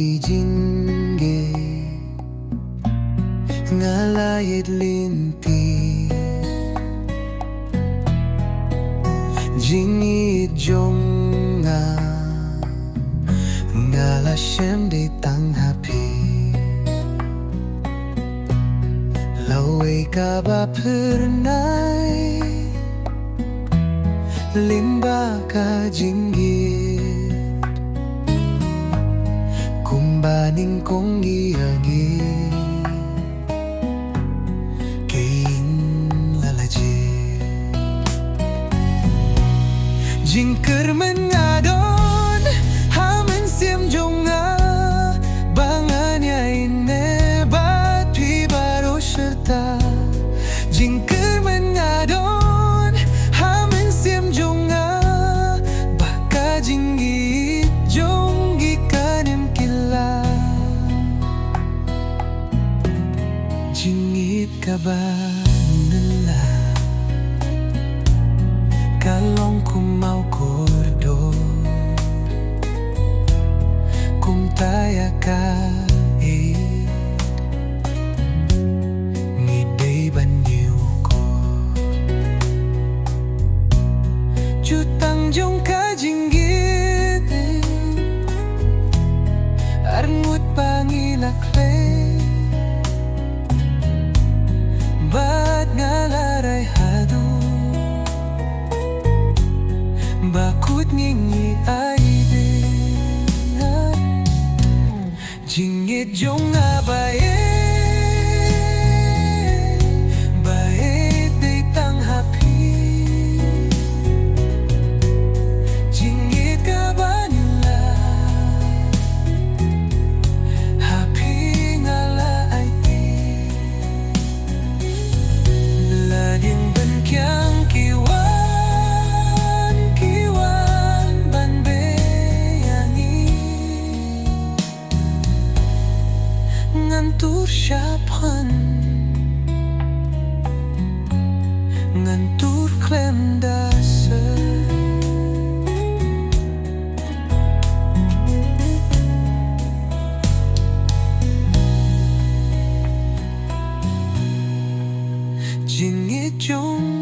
di Jingieid ngalayid linti Jingieid jong ngala shem de tang happy lawe ka ba pernai limba ka Jingieid kumbaning kong giagi kain lalaji jingker mengadon hamen siam jonga bangannya ini bat pi baru serta jingker mengadon hamen siam jonga baka Jingieid jong gikanim kila Jingieid kabanela kalong kumau koridor kumtaya kaid ngidey banyu ko jutang jong ka Jingieid arngut pangilakle bat ngalaray hadu bakut jingieit Jingieid jong bae de tang happy Jingieid ka banila happy ngala aiti lading benkyang kiwan ngantur siapkan ngantur klem dasar Jingieid jong